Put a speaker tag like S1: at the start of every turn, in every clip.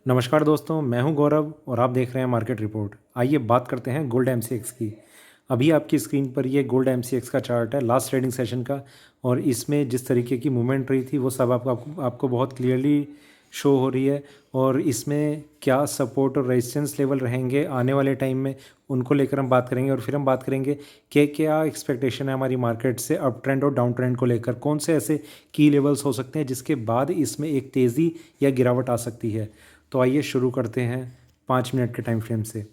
S1: नमस्कार दोस्तों, मैं हूं गौरव और आप देख रहे हैं मार्केट रिपोर्ट। आइए बात करते हैं गोल्ड एमसीएक्स की। अभी आपकी स्क्रीन पर ये गोल्ड एमसीएक्स का चार्ट है लास्ट ट्रेडिंग सेशन का, और इसमें जिस तरीके की मूवमेंट रही थी वो सब आपको बहुत क्लियरली शो हो रही है। और इसमें क्या सपोर्ट और रेजिस्टेंस लेवल रहेंगे आने वाले टाइम में, उनको लेकर हम बात करेंगे। और फिर हम बात करेंगे कि क्या एक्सपेक्टेशन है हमारी मार्केट से अप ट्रेंड और डाउन ट्रेंड को लेकर, कौन से ऐसे की लेवल्स हो सकते हैं जिसके बाद इसमें एक तेज़ी या गिरावट आ सकती है। तो आइए शुरू करते हैं 5 मिनट के टाइम फ्रेम से।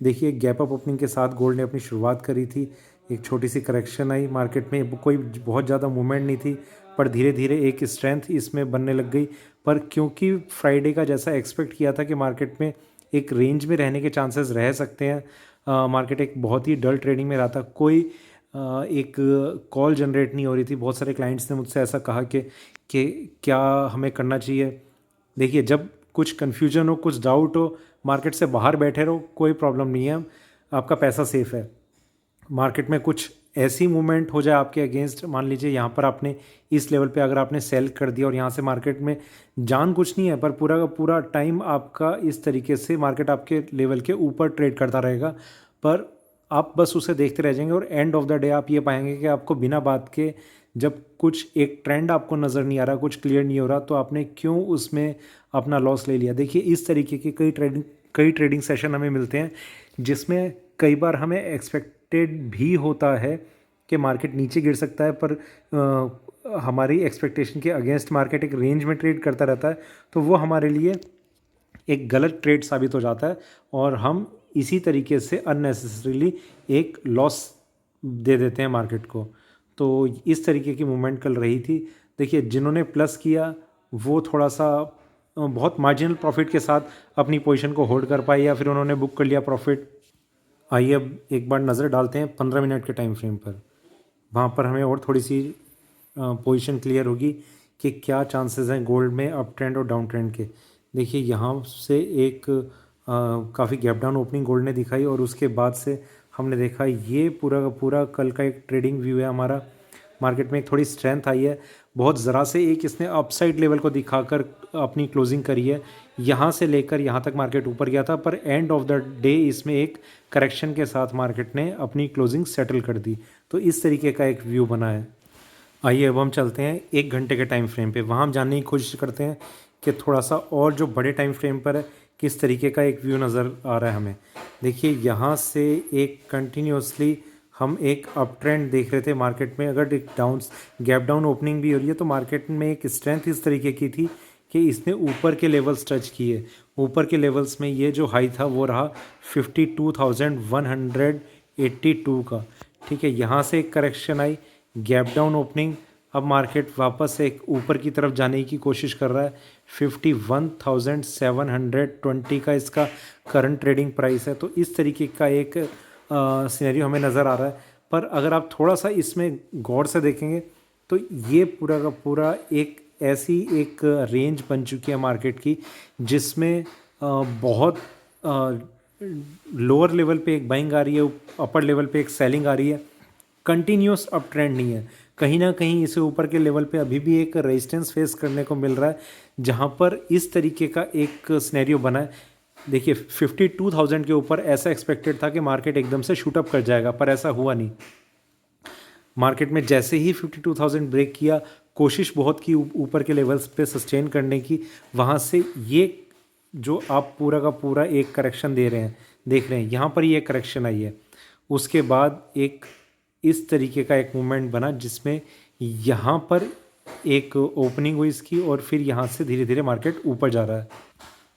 S1: देखिए, गैप अप ओपनिंग के साथ गोल्ड ने अपनी शुरुआत करी थी। एक छोटी सी करेक्शन आई मार्केट में, कोई बहुत ज़्यादा मूवमेंट नहीं थी, पर धीरे धीरे एक स्ट्रेंथ इसमें बनने लग गई। पर क्योंकि फ्राइडे का जैसा एक्सपेक्ट किया था कि मार्केट में एक रेंज में रहने के चांसेस रह सकते हैं, मार्केट एक बहुत ही डल ट्रेडिंग में रहा था। कोई एक कॉल जनरेट नहीं हो रही थी। बहुत सारे क्लाइंट्स ने मुझसे ऐसा कहा कि क्या हमें करना चाहिए। देखिए, जब कुछ कन्फ्यूजन हो, कुछ डाउट हो, मार्केट से बाहर बैठे रहो, कोई प्रॉब्लम नहीं है, आपका पैसा सेफ है। मार्केट में कुछ ऐसी मूवमेंट हो जाए आपके अगेंस्ट, मान लीजिए यहाँ पर आपने इस लेवल पे अगर आपने सेल कर दिया और यहाँ से मार्केट में जान कुछ नहीं है, पर पूरा का पूरा टाइम आपका इस तरीके से मार्केट आपके लेवल के ऊपर ट्रेड करता रहेगा, पर आप बस उसे देखते रह जाएंगे। और एंड ऑफ द डे आप ये पाएंगे कि आपको बिना बात के, जब कुछ एक ट्रेंड आपको नज़र नहीं आ रहा, कुछ क्लियर नहीं हो रहा, तो आपने क्यों उसमें अपना लॉस ले लिया। देखिए, इस तरीके के कई ट्रेडिंग सेशन हमें मिलते हैं जिसमें कई बार हमें एक्सपेक्टेड भी होता है कि मार्केट नीचे गिर सकता है, पर हमारी एक्सपेक्टेशन के अगेंस्ट मार्केट एक रेंज में ट्रेड करता रहता है, तो वो हमारे लिए एक गलत ट्रेड साबित हो जाता है और हम इसी तरीके से अननेसेसरीली एक लॉस दे देते हैं मार्केट को। तो इस तरीके की मूवमेंट कल रही थी। देखिए, जिन्होंने प्लस किया वो थोड़ा सा बहुत मार्जिनल प्रॉफिट के साथ अपनी पोजीशन को होल्ड कर पाए, या फिर उन्होंने बुक कर लिया प्रॉफिट। आइए अब एक बार नज़र डालते हैं 15 मिनट के टाइम फ्रेम पर। वहाँ पर हमें और थोड़ी सी पोजीशन क्लियर होगी कि क्या चांसेस हैं गोल्ड में अप ट्रेंड और डाउन ट्रेंड के। देखिए, यहाँ से एक काफ़ी गैप डाउन ओपनिंग गोल्ड ने दिखाई, और उसके बाद से हमने देखा ये पूरा का पूरा कल का एक ट्रेडिंग व्यू है हमारा। मार्केट में एक थोड़ी स्ट्रेंथ आई है, बहुत ज़रा से एक इसने अपसाइड लेवल को दिखाकर अपनी क्लोजिंग करी है। यहाँ से लेकर यहाँ तक मार्केट ऊपर गया था, पर एंड ऑफ द डे इसमें एक करेक्शन के साथ मार्केट ने अपनी क्लोजिंग सेटल कर दी। तो इस तरीके का एक व्यू बना है। आइए अब हम चलते हैं 1 घंटे के टाइम फ्रेम पे। वहाँ हम जानने की कोशिश करते हैं कि थोड़ा सा और जो बड़े टाइम फ्रेम पर है किस तरीके का एक व्यू नज़र आ रहा है हमें। देखिए, यहाँ से एक कंटिन्यूसली हम एक अप ट्रेंड देख रहे थे मार्केट में। अगर एक गैप डाउन ओपनिंग भी हो रही है, तो मार्केट में एक स्ट्रेंथ इस तरीके की थी कि इसने ऊपर के लेवल्स टच किए। ऊपर के लेवल्स में ये जो हाई था वो रहा 52,182 का। ठीक है, यहाँ से एक करेक्शन आई, गैप डाउन ओपनिंग। अब मार्केट वापस एक ऊपर की तरफ जाने की कोशिश कर रहा है। 51,720 का इसका करंट ट्रेडिंग प्राइस है। तो इस तरीके का एक सिनेरियो हमें नज़र आ रहा है। पर अगर आप थोड़ा सा इसमें गौर से देखेंगे तो ये पूरा का पूरा एक ऐसी एक रेंज बन चुकी है मार्केट की, जिसमें बहुत लोअर लेवल पे एक बाइंग आ रही है, अपर लेवल पे एक सेलिंग आ रही है। कंटिन्यूस अप ट्रेंड नहीं है। कहीं ना कहीं इसे ऊपर के लेवल पे अभी भी एक रेजिस्टेंस फेस करने को मिल रहा है, जहां पर इस तरीके का एक सिनेरियो बना है। देखिए, 52,000 के ऊपर ऐसा एक्सपेक्टेड था कि मार्केट एकदम से शूट अप कर जाएगा, पर ऐसा हुआ नहीं। मार्केट में जैसे ही 52,000 ब्रेक किया, कोशिश बहुत की ऊपर के लेवल्स पे सस्टेन करने की। वहाँ से ये जो आप पूरा का पूरा एक करेक्शन देख रहे हैं, यहाँ पर ये करेक्शन आई है। उसके बाद एक इस तरीके का एक मूवमेंट बना जिसमें यहाँ पर एक ओपनिंग हुई इसकी, और फिर यहाँ से धीरे धीरे मार्केट ऊपर जा रहा है।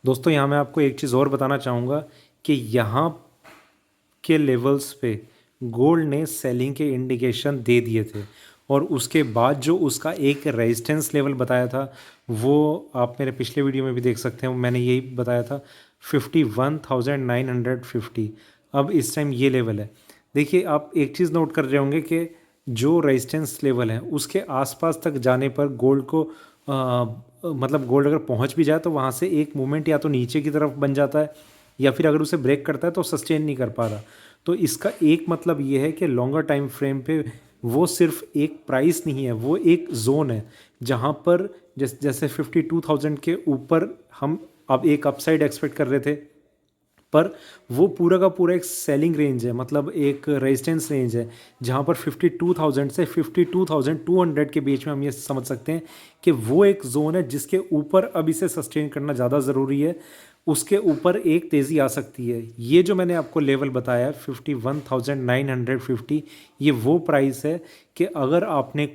S1: दोस्तों, यहाँ मैं आपको एक चीज़ और बताना चाहूँगा कि यहाँ के लेवल्स पे गोल्ड ने सेलिंग के इंडिकेशन दे दिए थे, और उसके बाद जो उसका एक रेजिस्टेंस लेवल बताया था वो आप मेरे पिछले वीडियो में भी देख सकते हैं। मैंने यही बताया था 51,950। अब इस टाइम ये लेवल है। देखिए, आप एक चीज़ नोट कर रहे होंगे कि जो रेजिस्टेंस लेवल है उसके आसपास तक जाने पर गोल्ड को मतलब गोल्ड अगर पहुंच भी जाए तो वहाँ से एक मूवमेंट या तो नीचे की तरफ बन जाता है, या फिर अगर उसे ब्रेक करता है तो सस्टेन नहीं कर पा रहा। तो इसका एक मतलब ये है कि लॉन्गर टाइम फ्रेम पे वो सिर्फ एक प्राइस नहीं है, वो एक जोन है जहाँ पर जैसे 52,000 के ऊपर हम आप एक अपसाइड एक्सपेक्ट कर रहे थे, पर वो पूरा का पूरा एक सेलिंग रेंज है, मतलब एक रेजिस्टेंस रेंज है, जहाँ पर 52,000 से 52,200 के बीच में हम ये समझ सकते हैं कि वो एक जोन है जिसके ऊपर अब इसे सस्टेन करना ज़्यादा ज़रूरी है। उसके ऊपर एक तेज़ी आ सकती है। ये जो मैंने आपको लेवल बताया 51,950, ये वो प्राइस है कि अगर आपने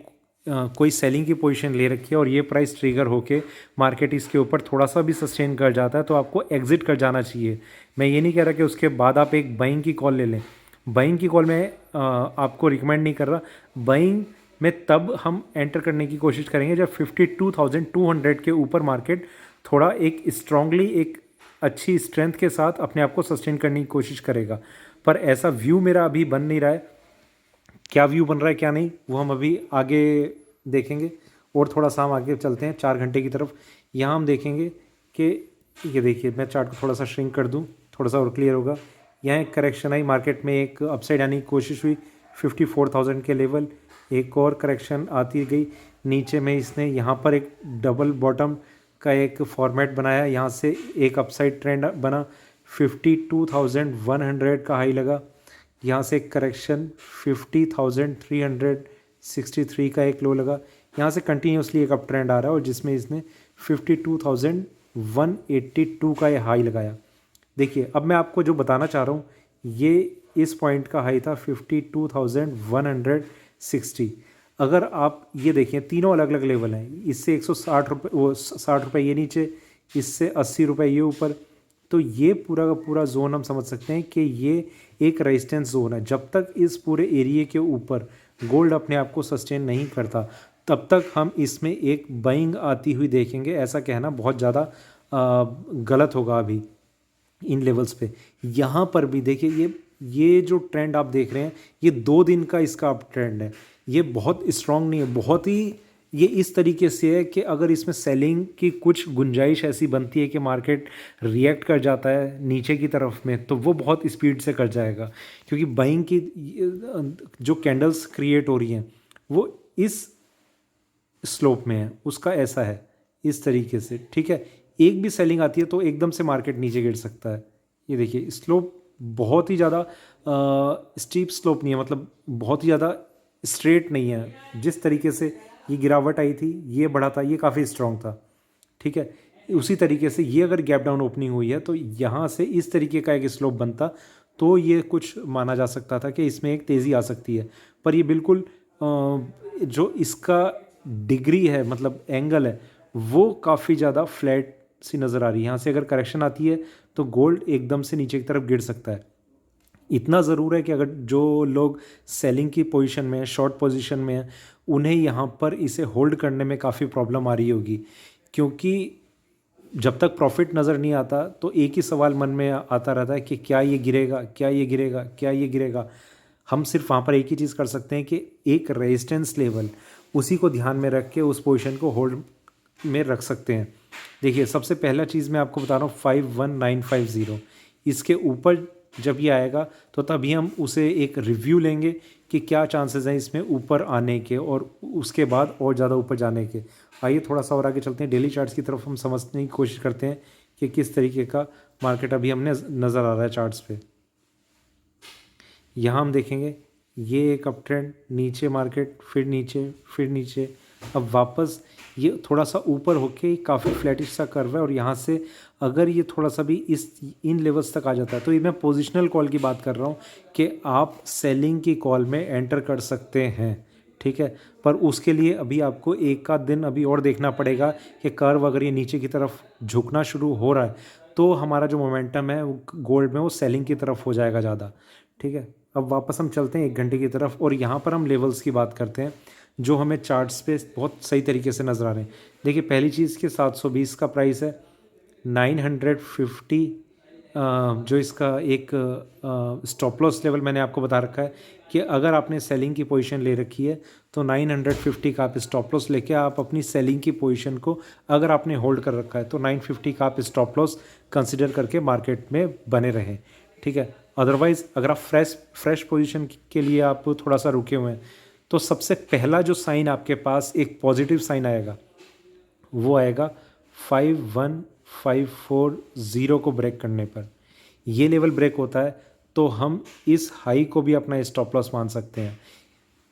S1: कोई सेलिंग की पोजीशन ले रखी है और ये प्राइस ट्रिगर होके मार्केट इसके ऊपर थोड़ा सा भी सस्टेन कर जाता है तो आपको एग्जिट कर जाना चाहिए। मैं ये नहीं कह रहा कि उसके बाद आप एक बाइंग की कॉल ले लें। बाइंग की कॉल मैं आपको रिकमेंड नहीं कर रहा। बाइंग में तब हम एंटर करने की कोशिश करेंगे जब 52,200 के ऊपर मार्केट थोड़ा एक स्ट्रांगली एक अच्छी स्ट्रेंथ के साथ अपने आप को सस्टेन करने की कोशिश करेगा। पर ऐसा व्यू मेरा अभी बन नहीं रहा है। क्या व्यू बन रहा है क्या नहीं वो हम अभी आगे देखेंगे। और थोड़ा सा हम आगे चलते हैं 4 घंटे की तरफ। यहाँ हम देखेंगे कि ये देखिए, मैं चार्ट को थोड़ा सा श्रिंक कर दूँ, थोड़ा सा और क्लियर होगा। यहाँ एक करेक्शन आई, मार्केट में एक अपसाइड आने की कोशिश हुई 54,000 के लेवल, एक और करेक्शन आती गई नीचे में। इसने यहाँ पर एक डबल बॉटम का एक फॉर्मेट बनाया, यहाँ से एक अपसाइड ट्रेंड बना, 52,100 का हाई लगा। यहाँ से एक करेक्शन 50,363 का एक लो लगा। यहाँ से कंटिन्यूसली एक अप ट्रेंड आ रहा है और जिसमें इसने 52,182 का ये हाई लगाया। देखिए, अब मैं आपको जो बताना चाह रहा हूँ, ये इस पॉइंट का हाई था 52,160। अगर आप ये देखें, तीनों अलग अलग लेवल हैं। इससे 160 रुपये, वो 60 रुपये ये नीचे, इससे 80 रुपये ये ऊपर। तो ये पूरा का पूरा जोन हम समझ सकते हैं कि ये एक रेजिस्टेंस जोन है। जब तक इस पूरे एरिया के ऊपर गोल्ड अपने आप को सस्टेन नहीं करता तब तक हम इसमें एक बाइंग आती हुई देखेंगे। ऐसा कहना बहुत ज़्यादा गलत होगा अभी इन लेवल्स पे। यहाँ पर भी देखिए, ये जो ट्रेंड आप देख रहे हैं, ये 2 दिन का इसका अप ट्रेंड है। ये बहुत स्ट्रांग नहीं है, बहुत ही ये इस तरीके से है कि अगर इसमें सेलिंग की कुछ गुंजाइश ऐसी बनती है कि मार्केट रिएक्ट कर जाता है नीचे की तरफ में, तो वो बहुत स्पीड से कर जाएगा। क्योंकि बाइंग की जो कैंडल्स क्रिएट हो रही हैं वो इस स्लोप में है, उसका ऐसा है इस तरीके से, ठीक है। एक भी सेलिंग आती है तो एकदम से मार्केट नीचे गिर सकता है। ये देखिए, स्लोप बहुत ही ज़्यादा स्टीप स्लोप नहीं है, मतलब बहुत ही ज़्यादा स्ट्रेट नहीं है। जिस तरीके से ये गिरावट आई थी, ये बढ़ा था, ये काफ़ी स्ट्रॉन्ग था, ठीक है। उसी तरीके से ये अगर गैप डाउन ओपनिंग हुई है तो यहाँ से इस तरीके का एक स्लोप बनता तो ये कुछ माना जा सकता था कि इसमें एक तेज़ी आ सकती है। पर ये बिल्कुल जो इसका डिग्री है, मतलब एंगल है, वो काफ़ी ज़्यादा फ्लैट सी नज़र आ रही है। यहाँ से अगर करेक्शन आती है तो गोल्ड एकदम से नीचे की तरफ गिर सकता है। इतना ज़रूर है कि अगर जो लोग सेलिंग की पोजीशन में है, शॉर्ट पोजीशन में है, उन्हें यहाँ पर इसे होल्ड करने में काफ़ी प्रॉब्लम आ रही होगी। क्योंकि जब तक प्रॉफिट नज़र नहीं आता तो एक ही सवाल मन में आता रहता है कि क्या ये गिरेगा, क्या ये गिरेगा, क्या ये गिरेगा। हम सिर्फ वहाँ पर एक ही चीज़ कर सकते हैं कि एक रेजिस्टेंस लेवल, उसी को ध्यान में रख के उस पोजीशन को होल्ड में रख सकते हैं। देखिए, सबसे पहला चीज़ मैं आपको बता रहा हूँ 51,950। इसके ऊपर जब ये आएगा तो तभी हम उसे एक रिव्यू लेंगे कि क्या चांसेस हैं इसमें ऊपर आने के और उसके बाद और ज़्यादा ऊपर जाने के। आइए थोड़ा सा और आगे चलते हैं, डेली चार्ट्स की तरफ हम समझने की कोशिश करते हैं कि किस तरीके का मार्केट अभी हमने नज़र आ रहा है चार्ट्स पे। यहाँ हम देखेंगे ये एक अप ट्रेंड, नीचे मार्केट, फिर नीचे, फिर नीचे, अब वापस ये थोड़ा सा ऊपर होके काफ़ी फ्लैटिश सा कर्व है। और यहाँ से अगर ये थोड़ा सा भी इन लेवल्स तक आ जाता है तो ये मैं पोजिशनल कॉल की बात कर रहा हूँ कि आप सेलिंग की कॉल में एंटर कर सकते हैं, ठीक है। पर उसके लिए अभी आपको एक आध दिन अभी और देखना पड़ेगा कि कर्व अगर ये नीचे की तरफ झुकना शुरू हो रहा है तो हमारा जो मोमेंटम है गोल्ड में वो सेलिंग की तरफ हो जाएगा ज़्यादा, ठीक है। अब वापस हम चलते हैं 1 घंटे की तरफ और यहाँ पर हम लेवल्स की बात करते हैं जो हमें चार्ट्स पे बहुत सही तरीके से नज़र आ रहे हैं। देखिए, पहली चीज़ कि 720 का प्राइस है, 950 जो इसका एक स्टॉप लॉस लेवल मैंने आपको बता रखा है कि अगर आपने सेलिंग की पोजीशन ले रखी है तो 950 का आप स्टॉप लॉस लेके आप अपनी सेलिंग की पोजीशन को, अगर आपने होल्ड कर रखा है तो 950 का आप स्टॉप लॉस कंसिडर करके मार्केट में बने रहें, ठीक है। अदरवाइज़ अगर आप फ्रेश पोजीशन के लिए आप थोड़ा सा रुके हुए हैं तो सबसे पहला जो साइन आपके पास एक पॉजिटिव साइन आएगा वो आएगा 540 को ब्रेक करने पर ये लेवल ब्रेक होता है तो हम इस हाई को भी अपना स्टॉप लॉस मान सकते हैं।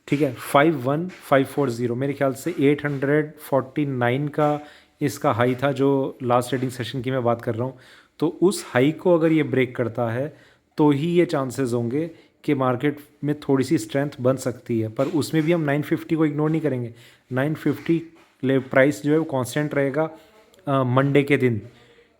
S1: ठीक है, 51540 मेरे ख्याल से 849 का इसका हाई था जो लास्ट ट्रेडिंग सेशन की मैं बात कर रहा हूँ। तो उस हाई को अगर ये ब्रेक करता है तो ही ये चांसेस होंगे कि मार्केट में थोड़ी सी स्ट्रेंथ बन सकती है, पर उसमें भी हम 950 को इग्नोर नहीं करेंगे। 950 प्राइस जो है वो कांस्टेंट रहेगा मंडे के दिन।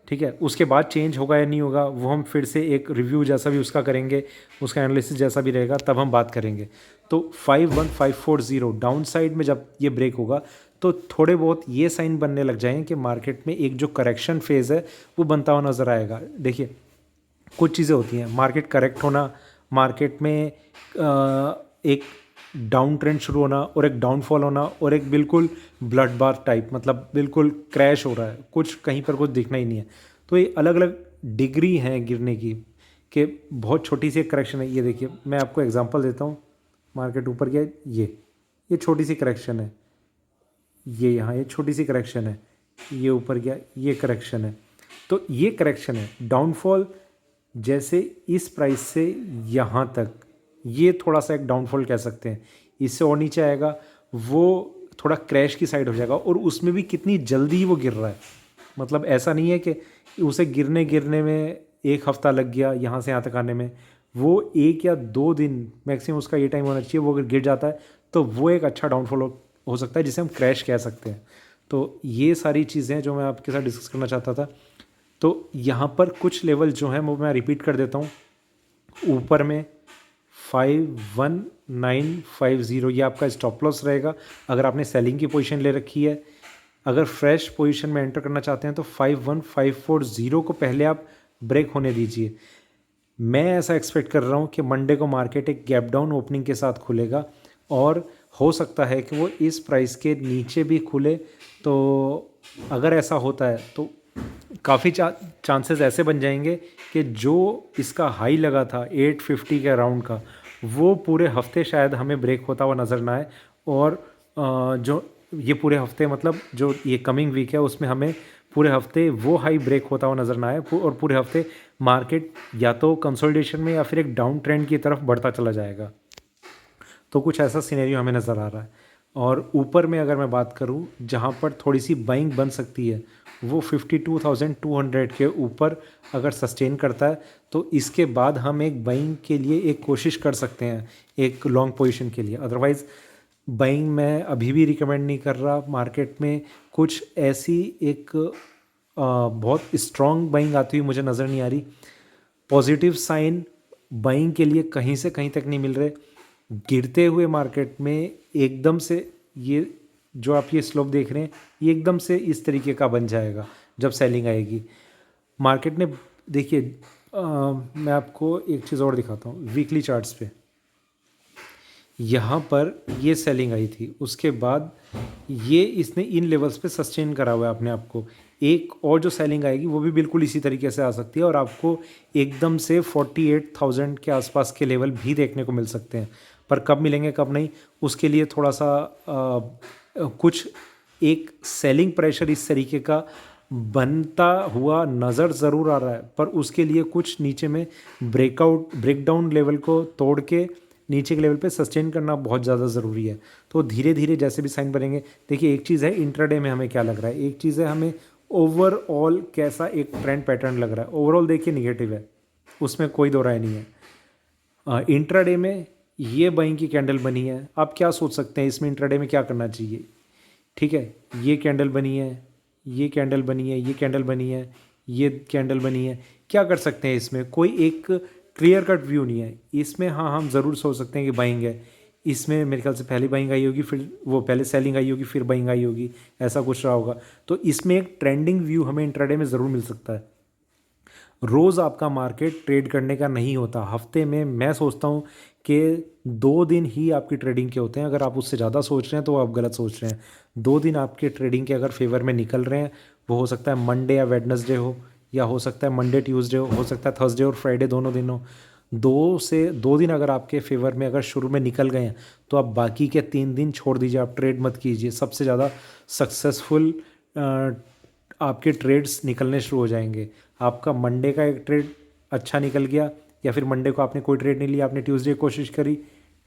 S1: ठीक है, उसके बाद चेंज होगा या नहीं होगा वो हम फिर से एक रिव्यू जैसा भी उसका करेंगे, उसका एनालिसिस जैसा भी रहेगा तब हम बात करेंगे। तो 51540 डाउन साइड में जब ये ब्रेक होगा तो थोड़े बहुत ये साइन बनने लग जाएंगे कि मार्केट में एक जो करेक्शन फेज़ है वो बनता हुआ नज़र आएगा। देखिए, कुछ चीज़ें होती हैं, मार्केट करेक्ट होना, मार्केट में एक डाउन ट्रेंड शुरू होना और एक डाउनफॉल होना और एक बिल्कुल ब्लड बाथ टाइप, मतलब बिल्कुल क्रैश हो रहा है, कुछ कहीं पर कुछ दिखना ही नहीं है। तो ये अलग अलग डिग्री हैं गिरने की, कि बहुत छोटी सी एक करेक्शन है। ये देखिए, मैं आपको एग्जांपल देता हूँ। मार्केट ऊपर गया, ये छोटी सी करेक्शन है, ये यहाँ ये छोटी सी करेक्शन है, ये ऊपर गया, ये करेक्शन है। तो ये करेक्शन है, डाउनफॉल जैसे इस प्राइस से यहाँ तक ये थोड़ा सा एक डाउनफॉल कह सकते हैं। इससे और नीचे आएगा वो थोड़ा क्रैश की साइड हो जाएगा, और उसमें भी कितनी जल्दी वो गिर रहा है। मतलब ऐसा नहीं है कि उसे गिरने में एक हफ्ता लग गया यहाँ से यहाँ तक आने में, वो 1 या 2 दिन मैक्सिमम उसका ये टाइम होना चाहिए। वो अगर गिर जाता है तो वो एक अच्छा डाउनफॉल हो सकता है जिसे हम क्रैश कह सकते हैं। तो ये सारी चीज़ें जो मैं आपके साथ डिस्कस करना चाहता था। तो यहाँ पर कुछ लेवल जो हैं वो मैं रिपीट कर देता हूँ। ऊपर में 51950 ये आपका स्टॉप लॉस रहेगा अगर आपने सेलिंग की पोजीशन ले रखी है। अगर फ्रेश पोजीशन में एंटर करना चाहते हैं तो 51540 को पहले आप ब्रेक होने दीजिए। मैं ऐसा एक्सपेक्ट कर रहा हूँ कि मंडे को मार्केट एक गैप डाउन ओपनिंग के साथ खुलेगा, और हो सकता है कि वो इस प्राइस के नीचे भी खुले। तो अगर ऐसा होता है तो काफ़ी चांसेस ऐसे बन जाएंगे कि जो इसका हाई लगा था 850 के अराउंड का, वो पूरे हफ्ते शायद हमें ब्रेक होता हुआ नज़र ना आए। और जो ये पूरे हफ्ते, मतलब जो ये कमिंग वीक है उसमें हमें पूरे हफ्ते वो हाई ब्रेक होता हुआ नज़र ना आए, और पूरे हफ्ते मार्केट या तो कंसोलिडेशन में या फिर एक डाउन ट्रेंड की तरफ बढ़ता चला जाएगा। तो कुछ ऐसा सिनेरियो हमें नज़र आ रहा है। और ऊपर में अगर मैं बात करूं जहां पर थोड़ी सी बाइंग बन सकती है, वो 52,200 के ऊपर अगर सस्टेन करता है तो इसके बाद हम एक बाइंग के लिए एक कोशिश कर सकते हैं, एक लॉन्ग पोजीशन के लिए। अदरवाइज़ बाइंग मैं अभी भी रिकमेंड नहीं कर रहा। मार्केट में कुछ ऐसी एक बहुत स्ट्रॉन्ग बाइंग आती हुई मुझे नज़र नहीं आ रही। पॉजिटिव साइन बाइंग के लिए कहीं से कहीं तक नहीं मिल रहे। गिरते हुए मार्केट में एकदम से ये जो आप ये स्लोप देख रहे हैं, ये एकदम से इस तरीके का बन जाएगा जब सेलिंग आएगी मार्केट ने। देखिए, मैं आपको एक चीज़ और दिखाता हूँ। वीकली चार्ट्स पे यहाँ पर ये सेलिंग आई थी, उसके बाद ये इसने इन लेवल्स पे सस्टेन करा हुआ है अपने आप को। एक और जो सेलिंग आएगी वो भी बिल्कुल इसी तरीके से आ सकती है, और आपको एकदम से 48,000 के आसपास के लेवल भी देखने को मिल सकते हैं। पर कब मिलेंगे कब नहीं, उसके लिए थोड़ा सा कुछ एक सेलिंग प्रेशर इस तरीके का बनता हुआ नज़र ज़रूर आ रहा है, पर उसके लिए कुछ नीचे में ब्रेकडाउन लेवल को तोड़ के नीचे के लेवल पे सस्टेन करना बहुत ज़्यादा ज़रूरी है। तो धीरे धीरे जैसे भी साइन बनेंगे, देखिए एक चीज़ है इंट्राडे में हमें क्या लग रहा है, एक चीज़ है हमें ओवरऑल कैसा एक ट्रेंड पैटर्न लग रहा है। ओवरऑल देखिए निगेटिव है, उसमें कोई दो राय नहीं है। इंट्राडे में ये बाइंग की कैंडल बनी है, आप क्या सोच सकते हैं इसमें इंट्राडे में क्या करना चाहिए। ठीक है, ये कैंडल बनी है, ये कैंडल बनी है, ये कैंडल बनी है, ये कैंडल बनी है, क्या कर सकते हैं इसमें, कोई एक क्लियर कट व्यू नहीं है इसमें। हाँ, हम ज़रूर सोच सकते हैं कि बाइंग है इसमें, मेरे ख्याल से पहले बाइंग आई होगी, फिर वो पहले सेलिंग आई होगी, फिर बाइंग आई होगी, ऐसा कुछ रहा होगा। तो इसमें एक ट्रेंडिंग व्यू हमें इंट्राडे में ज़रूर मिल सकता है। रोज़ आपका मार्केट ट्रेड करने का नहीं होता, हफ्ते में मैं सोचता हूँ कि 2 दिन ही आपकी ट्रेडिंग के होते हैं। अगर आप उससे ज़्यादा सोच रहे हैं तो आप गलत सोच रहे हैं। 2 दिन आपके ट्रेडिंग के अगर फेवर में निकल रहे हैं, वो हो सकता है मंडे या वेडनेसडे हो, या हो सकता है मंडे ट्यूसडे हो सकता है थर्सडे और फ्राइडे दोनों दिन हो। 2 दिन अगर आपके फेवर में अगर शुरू में निकल गए हैं तो आप बाकी के 3 दिन छोड़ दीजिए, आप ट्रेड मत कीजिए। सबसे ज़्यादा सक्सेसफुल आपके ट्रेड्स निकलने शुरू हो जाएंगे। आपका मंडे का एक ट्रेड अच्छा निकल गया, या फिर मंडे को आपने कोई ट्रेड नहीं लिया, आपने ट्यूसडे कोशिश करी,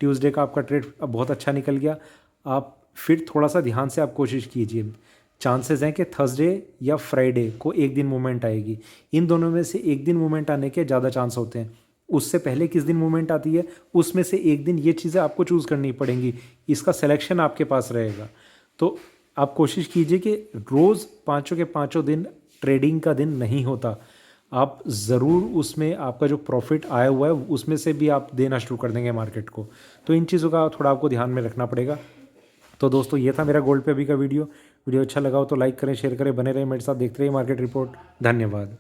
S1: ट्यूसडे का आपका ट्रेड बहुत अच्छा निकल गया, आप फिर थोड़ा सा ध्यान से आप कोशिश कीजिए। चांसेस हैं कि थर्सडे या फ्राइडे को एक दिन मूवमेंट आएगी। इन दोनों में से एक दिन मूवमेंट आने के ज़्यादा चांस होते हैं। उससे पहले किस दिन मूवमेंट आती है, उसमें से एक दिन ये चीज़ें आपको चूज़ करनी पड़ेंगी। इसका सिलेक्शन आपके पास रहेगा। तो आप कोशिश कीजिए कि रोज़ पाँचों के पाँचों दिन ट्रेडिंग का दिन नहीं होता। आप ज़रूर उसमें आपका जो प्रॉफिट आया हुआ है उसमें से भी आप देना शुरू कर देंगे मार्केट को। तो इन चीज़ों का थोड़ा आपको ध्यान में रखना पड़ेगा। तो दोस्तों ये था मेरा गोल्ड पे अभी का वीडियो अच्छा लगा हो तो लाइक करें, शेयर करें, बने रहें मेरे साथ, देखते रहिए मार्केट रिपोर्ट। धन्यवाद।